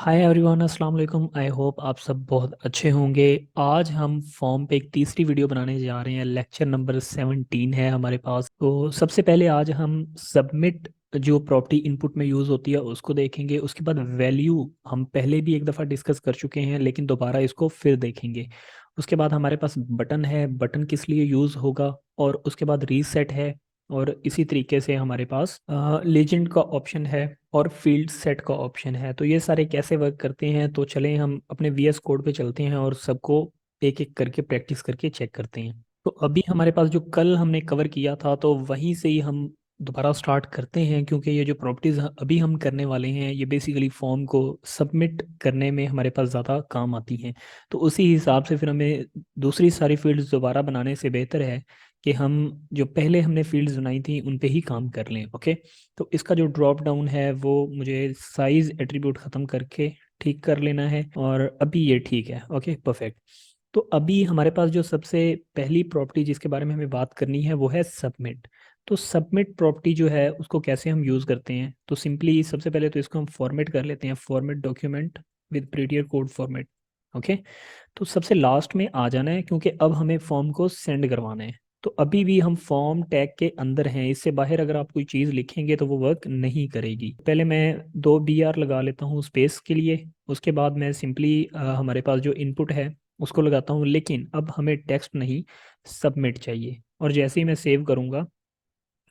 Hi everyone, अस्सलाम वालेकुम। I hope आप सब बहुत अच्छे होंगे। आज हम फॉर्म पे एक तीसरी वीडियो बनाने जा रहे हैं। लेक्चर नंबर 17 है हमारे पास। तो सबसे पहले आज हम सबमिट जो प्रॉपर्टी इनपुट में यूज़ होती है उसको देखेंगे। उसके बाद वैल्यू हम पहले भी एक दफ़ा डिस्कस कर चुके हैं, लेकिन दोबारा इसको फिर देखेंगे। उसके बाद हमारे पास बटन है, बटन किस लिए यूज़ होगा। और उसके बाद रीसेट है। और इसी तरीके से हमारे पास लेजेंड का ऑप्शन है और फील्ड सेट का ऑप्शन है। तो ये सारे कैसे वर्क करते हैं, तो चलें हम अपने वीएस कोड पे चलते हैं और सबको एक एक करके प्रैक्टिस करके चेक करते हैं। तो अभी हमारे पास जो कल हमने कवर किया था, तो वहीं से ही हम दोबारा स्टार्ट करते हैं, क्योंकि ये जो प्रॉपर्टीज अभी हम करने वाले हैं ये बेसिकली फॉर्म को सबमिट करने में हमारे पास ज़्यादा काम आती हैं। तो उसी हिसाब से फिर हमें दूसरी सारी फील्ड्स दोबारा बनाने से बेहतर है कि हम जो पहले हमने फील्ड्स बनाई थी उन पे ही काम कर लें। ओके। तो इसका जो ड्रॉप डाउन है वो मुझे साइज एट्रीब्यूट ख़त्म करके ठीक कर लेना है, और अभी ये ठीक है। Okay, perfect. तो अभी हमारे पास जो सबसे पहली प्रॉपर्टी जिसके बारे में हमें बात करनी है वो है सबमिट। तो सबमिट प्रॉपर्टी जो है उसको कैसे हम यूज़ करते हैं, तो सिंपली सबसे पहले तो इसको हम फॉर्मेट कर लेते हैं, format document with prettier code format. Okay. तो सबसे लास्ट में आ जाना है, क्योंकि अब हमें फॉर्म को सेंड करवाना है। तो अभी भी हम फॉर्म टैग के अंदर हैं, इससे बाहर अगर आप कोई चीज़ लिखेंगे तो वो वर्क नहीं करेगी। पहले मैं दो BR लगा लेता हूँ स्पेस के लिए। उसके बाद मैं सिंपली हमारे पास जो इनपुट है उसको लगाता हूँ, लेकिन अब हमें टेक्स्ट नहीं, सबमिट चाहिए। और जैसे ही मैं सेव करूँगा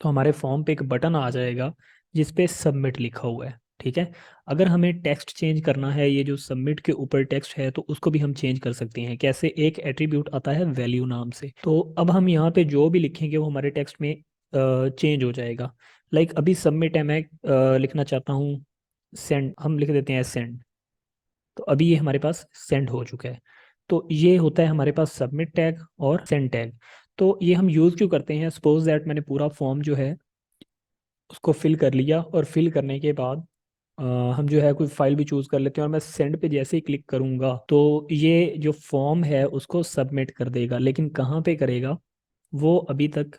तो हमारे फॉर्म पे एक बटन आ जाएगा जिस पे सबमिट लिखा हुआ है। ठीक है। अगर हमें टेक्स्ट चेंज करना है, ये जो सबमिट के ऊपर टेक्स्ट है, तो उसको भी हम चेंज कर सकते हैं। कैसे? एक एट्रीब्यूट आता है वैल्यू नाम से। तो अब हम यहाँ पे जो भी लिखेंगे वो हमारे टेक्स्ट में चेंज हो जाएगा। लाइक अभी सबमिट है, मैं लिखना चाहता हूँ सेंड, हम लिख देते हैं सेंड। तो अभी ये हमारे पास सेंड हो चुका है। तो ये होता है हमारे पास सबमिट टैग और सेंड टैग। तो ये हम यूज़ क्यों करते हैं? सपोज दैट मैंने पूरा फॉर्म जो है उसको फिल कर लिया, और फिल करने के बाद अ, हम जो है कोई फाइल भी चूज़ कर लेते हैं, और मैं सेंड पे जैसे ही क्लिक करूँगा तो ये जो फॉर्म है उसको सबमिट कर देगा। लेकिन कहाँ पे करेगा वो अभी तक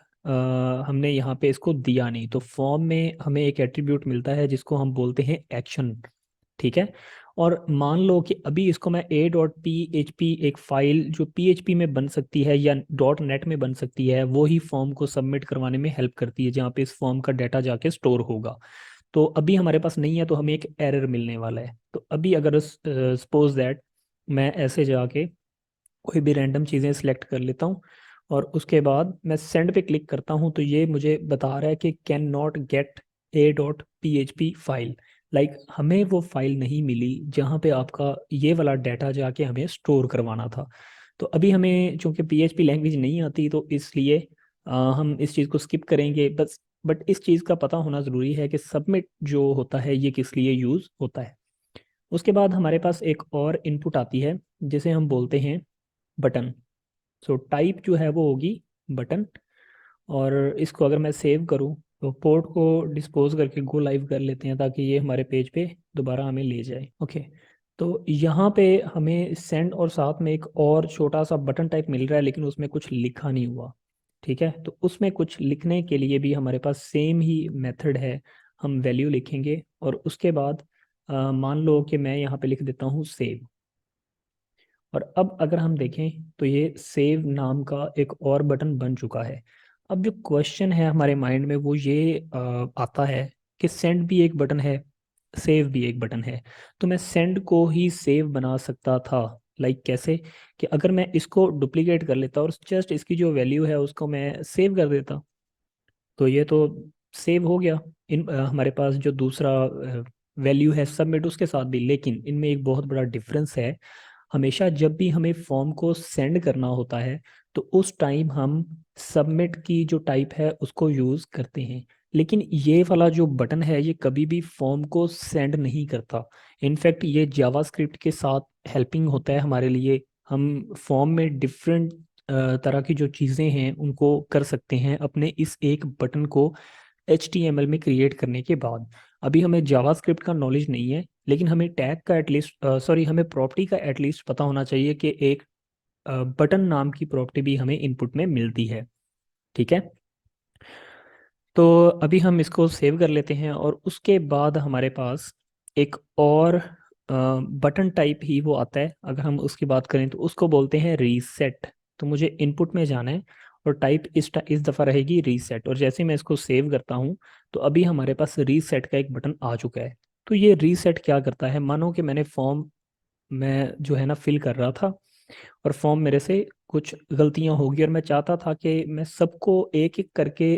हमने यहाँ पे इसको दिया नहीं। तो फॉर्म में हमें एक एट्रीब्यूट मिलता है जिसको हम बोलते हैं एक्शन। ठीक है। और मान लो कि अभी इसको मैं a.php, एक फाइल जो PHP में बन सकती है या .NET में बन सकती है, वो ही फॉर्म को सबमिट करवाने में हेल्प करती है, जहाँ पे इस फॉर्म का डाटा जाके स्टोर होगा। तो अभी हमारे पास नहीं है, तो हमें एक एरर मिलने वाला है। तो अभी अगर सपोज दैट मैं ऐसे जाके कोई भी रैंडम चीज़ें सिलेक्ट कर लेता हूँ, और उसके बाद मैं सेंड पे क्लिक करता हूँ, तो ये मुझे बता रहा है कि can not gate a.php file. Like हमें वो फाइल नहीं मिली जहाँ पे आपका ये वाला डाटा जाके हमें स्टोर करवाना था। तो अभी हमें चूंकि PHP लैंग्वेज नहीं आती, तो इसलिए हम इस चीज़ को स्किप करेंगे बस। बट इस चीज़ का पता होना ज़रूरी है कि सबमिट जो होता है ये किस लिए यूज़ होता है। उसके बाद हमारे पास एक और इनपुट आती है जिसे हम बोलते हैं बटन। सो टाइप जो है वो होगी बटन। और इसको अगर मैं सेव करूँ तो पोर्ट को डिस्पोज करके गो लाइव कर लेते हैं, ताकि ये हमारे पेज पे दोबारा हमें ले जाए। ओके। तो यहाँ पे हमें सेंड और साथ में एक और छोटा सा बटन टाइप मिल रहा है, लेकिन उसमें कुछ लिखा नहीं हुआ। ठीक है। तो उसमें कुछ लिखने के लिए भी हमारे पास सेम ही मेथड है। हम वैल्यू लिखेंगे और उसके बाद मान लो कि मैं यहाँ पे लिख देता हूँ सेव। और अब अगर हम देखें तो ये सेव नाम का एक और बटन बन चुका है। अब जो क्वेश्चन है हमारे माइंड में वो ये आता है कि सेंड भी एक बटन है, सेव भी एक बटन है। तो मैं सेंड को ही सेव बना सकता था। लाइक कैसे? कि अगर मैं इसको डुप्लीकेट कर लेता और जस्ट इसकी जो वैल्यू है उसको मैं सेव कर देता, तो ये तो सेव हो गया हमारे पास जो दूसरा वैल्यू है सबमिट उसके साथ भी। लेकिन इनमें एक बहुत बड़ा डिफरेंस है। हमेशा जब भी हमें फॉर्म को सेंड करना होता है तो उस टाइम हम सबमिट की जो टाइप है उसको यूज़ करते हैं। लेकिन ये वाला जो बटन है ये कभी भी फॉर्म को सेंड नहीं करता। इनफैक्ट ये जावास्क्रिप्ट के साथ हेल्पिंग होता है हमारे लिए। हम फॉर्म में डिफरेंट तरह की जो चीज़ें हैं उनको कर सकते हैं अपने इस एक बटन को HTML में क्रिएट करने के बाद। अभी हमें जावास्क्रिप्ट का नॉलेज नहीं है, लेकिन हमें टैग का एटलीस्ट सॉरी हमें प्रॉपर्टी का एटलीस्ट पता होना चाहिए कि एक बटन नाम की प्रॉपर्टी भी हमें इनपुट में मिलती है। ठीक है। तो अभी हम इसको सेव कर लेते हैं, और उसके बाद हमारे पास एक और बटन टाइप ही वो आता है। अगर हम उसकी बात करें तो उसको बोलते हैं रीसेट। तो मुझे इनपुट में जाना है और टाइप इस दफ़ा रहेगी रीसेट, और जैसे मैं इसको सेव करता हूँ तो अभी हमारे पास रीसेट का एक बटन आ चुका है। तो ये रीसेट क्या करता है, मानो कि मैंने फॉर्म मैं जो है ना फिल कर रहा था और फॉर्म मेरे से कुछ गलतियां होगी और मैं चाहता था कि मैं सबको एक एक करके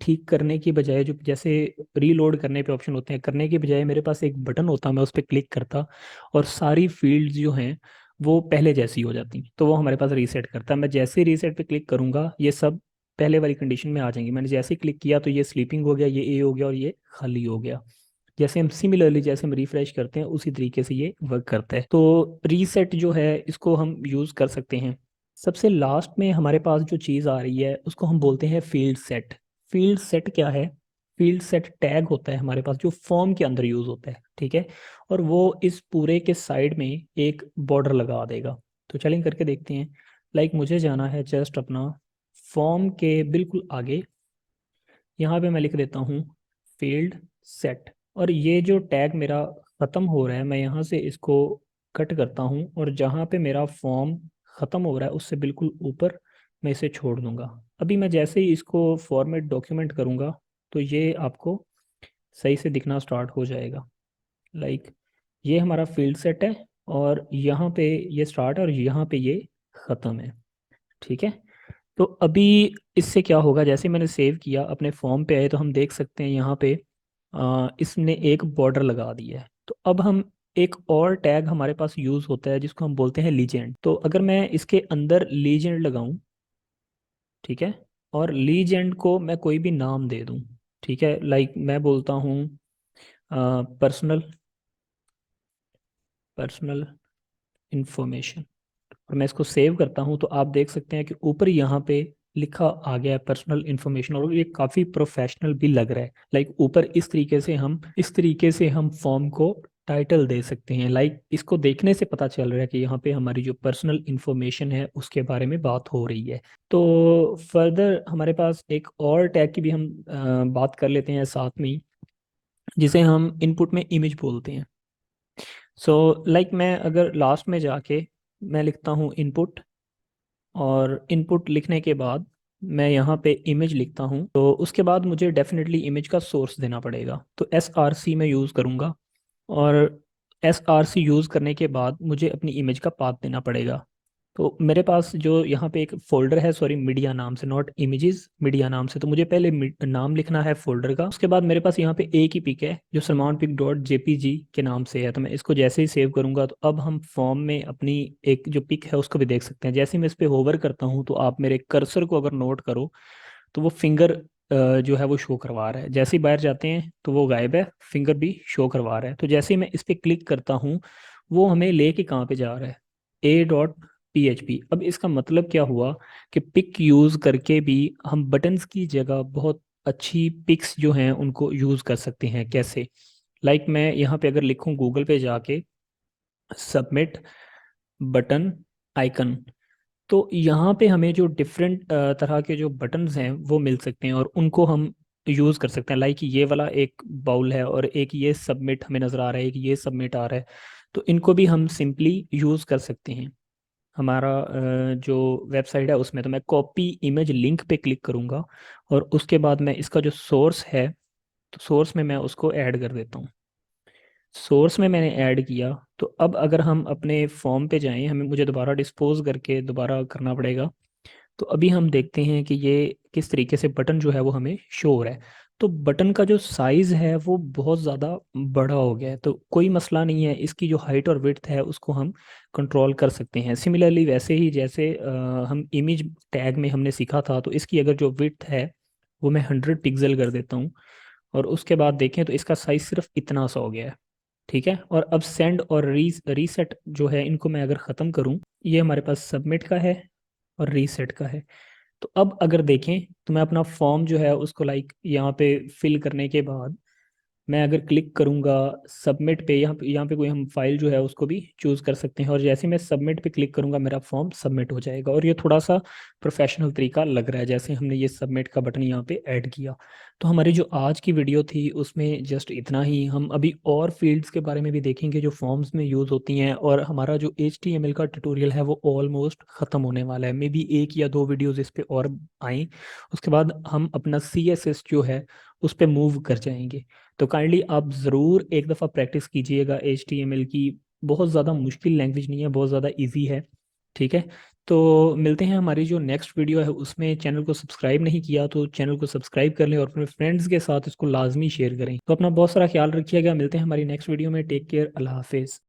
ठीक करने की बजाय, जो जैसे रीलोड करने पे ऑप्शन होते हैं, करने की बजाय मेरे पास एक बटन होता, मैं उस पर क्लिक करता और सारी फील्ड्स जो हैं वो पहले जैसी हो जाती। तो वो हमारे पास रीसेट करता है। मैं जैसे ही रीसेट पे क्लिक करूंगा ये सब पहले वाली कंडीशन में आ जाएंगी। मैंने जैसे ही क्लिक किया तो ये स्लीपिंग हो गया, ये ए हो गया और ये खाली हो गया। जैसे हम सिमिलरली जैसे हम रिफ्रेश करते हैं उसी तरीके से ये वर्क करता है। तो रीसेट जो है इसको हम यूज़ कर सकते हैं। सबसे लास्ट में हमारे पास जो चीज़ आ रही है उसको हम बोलते हैं फील्ड सेट। फील्ड सेट क्या है? फील्ड सेट टैग होता है हमारे पास जो फॉर्म के अंदर यूज़ होता है, ठीक है। और वो इस पूरे के साइड में एक बॉर्डर लगा देगा। तो चलें करके देखते हैं। मुझे जाना है जस्ट अपना फॉर्म के बिल्कुल आगे, यहाँ पे मैं लिख देता हूँ फील्ड सेट। और ये जो टैग मेरा ख़त्म हो रहा है मैं यहाँ से इसको कट करता हूँ और जहाँ पे मेरा फॉर्म ख़त्म हो रहा है उससे बिल्कुल ऊपर मैं इसे छोड़ दूंगा। अभी मैं जैसे ही इसको फॉर्मेट डॉक्यूमेंट करूँगा तो ये आपको सही से दिखना स्टार्ट हो जाएगा। लाइक ये हमारा फील्ड सेट है और यहाँ पे ये स्टार्ट है और यहाँ पे ये ख़त्म है, ठीक है। तो अभी इससे क्या होगा, जैसे मैंने सेव किया अपने फॉर्म पे आए तो हम देख सकते हैं यहाँ पे इसने एक बॉर्डर लगा दिया है। तो अब हम एक और टैग हमारे पास यूज़ होता है जिसको हम बोलते हैं लीजेंड। तो अगर मैं इसके अंदर लीजेंड लगाऊं, ठीक है, और लीजेंड को मैं कोई भी नाम दे दूं, ठीक है, मैं बोलता हूँ पर्सनल पर्सनल इंफॉर्मेशन, और मैं इसको सेव करता हूँ तो आप देख सकते हैं कि ऊपर यहाँ पे लिखा आ गया है पर्सनल इंफॉर्मेशन, और ये काफ़ी प्रोफेशनल भी लग रहा है। ऊपर इस तरीके से हम फॉर्म को टाइटल दे सकते हैं। इसको देखने से पता चल रहा है कि यहाँ पे हमारी जो पर्सनल इंफॉर्मेशन है उसके बारे में बात हो रही है। तो फर्दर हमारे पास एक और टैग की भी हम बात कर लेते हैं साथ में ही, जिसे हम इनपुट में इमेज बोलते हैं। मैं अगर लास्ट में जाके मैं लिखता हूँ इनपुट, और इनपुट लिखने के बाद मैं यहाँ पे इमेज लिखता हूँ, तो उसके बाद मुझे डेफिनेटली इमेज का सोर्स देना पड़ेगा। तो एस आर सी में यूज़ करूँगा, और एस आर सी यूज़ करने के बाद मुझे अपनी इमेज का पाथ देना पड़ेगा। तो मेरे पास जो यहाँ पे एक फोल्डर है, सॉरी मीडिया नाम से, नॉट इमेजेस, मीडिया नाम से, तो मुझे पहले नाम लिखना है फोल्डर का। उसके बाद मेरे पास यहाँ पे एक ही पिक है जो सलमान पिक डॉट जेपीजी के नाम से है। तो मैं इसको जैसे ही सेव करूंगा तो अब हम फॉर्म में अपनी एक जो पिक है उसको भी देख सकते हैं। जैसे ही मैं इस पर होवर करता हूँ तो आप मेरे कर्सर को अगर नोट करो तो वो फिंगर जो है वो शो करवा रहा है। जैसे ही बाहर जाते हैं तो वो गायब है, फिंगर भी शो करवा रहा है। तो जैसे ही मैं इस पर क्लिक करता हूँ वो हमें लेके कहाँ पे जा रहा है, ए डॉट PHP। अब इसका मतलब क्या हुआ कि पिक यूज़ करके भी हम बटन्स की जगह बहुत अच्छी पिक्स जो हैं उनको यूज़ कर सकते हैं। कैसे? मैं यहाँ पे अगर लिखूँ गूगल पे जाके सबमिट बटन आइकन, तो यहाँ पे हमें जो डिफरेंट तरह के जो बटन्स हैं वो मिल सकते हैं और उनको हम यूज़ कर सकते हैं। ये वाला एक बाउल है और एक ये सबमिट हमें नज़र आ रहा है, एक ये सबमिट आ रहा है। तो इनको भी हम सिंपली यूज़ कर सकते हैं हमारा जो वेबसाइट है उसमें। तो मैं कॉपी इमेज लिंक पे क्लिक करूँगा और उसके बाद मैं इसका जो सोर्स है, तो सोर्स में मैं उसको ऐड कर देता हूँ। सोर्स में मैंने ऐड किया। तो अब अगर हम अपने फॉर्म पे जाएं, मुझे दोबारा डिस्पोज करके दोबारा करना पड़ेगा। तो अभी हम देखते हैं कि ये किस तरीके से बटन जो है वो हमें शो हो रहा है। तो बटन का जो साइज़ है वो बहुत ज़्यादा बड़ा हो गया है, तो कोई मसला नहीं है, इसकी जो हाइट और विड्थ है उसको हम कंट्रोल कर सकते हैं। सिमिलरली वैसे ही जैसे हम इमेज टैग में हमने सीखा था, तो इसकी अगर जो विड्थ है वो मैं 100 पिक्सल कर देता हूँ और उसके बाद देखें तो इसका साइज़ सिर्फ इतना सा हो गया है, ठीक है। और अब सेंड और रीसेट जो है इनको मैं अगर ख़त्म करूँ, ये हमारे पास सबमिट का है और रीसेट का है। तो अब अगर देखें तो मैं अपना फॉर्म जो है उसको यहाँ पे फिल करने के बाद मैं अगर क्लिक करूंगा सबमिट पे, यहाँ पे कोई हम फाइल जो है उसको भी चूज़ कर सकते हैं, और जैसे मैं सबमिट पे क्लिक करूंगा मेरा फॉर्म सबमिट हो जाएगा। और ये थोड़ा सा प्रोफेशनल तरीका लग रहा है, जैसे हमने ये सबमिट का बटन यहाँ पे ऐड किया। तो हमारी जो आज की वीडियो थी उसमें जस्ट इतना ही। हम अभी और फील्ड्स के बारे में भी देखेंगे जो फॉर्म्स में यूज़ होती हैं, और हमारा जो HTML का ट्यूटोरियल है वो ऑलमोस्ट ख़त्म होने वाला है। मे बी 1 या 2 वीडियोज़ इस पे और आएँ, उसके बाद हम अपना CSS जो है उस पर मूव कर जाएंगे। तो काइंडली आप ज़रूर एक दफ़ा प्रैक्टिस कीजिएगा HTML की। बहुत ज़्यादा मुश्किल लैंग्वेज नहीं है, बहुत ज़्यादा इजी है। ठीक है, तो मिलते हैं हमारी जो नेक्स्ट वीडियो है उसमें। चैनल को सब्सक्राइब नहीं किया तो चैनल को सब्सक्राइब कर लें और अपने फ्रेंड्स के साथ इसको लाजमी शेयर करें। तो अपना बहुत सारा ख्याल रखिएगा, मिलते हैं हमारी नेक्स्ट वीडियो में। टेक केयर, अल्लाह हाफिज़।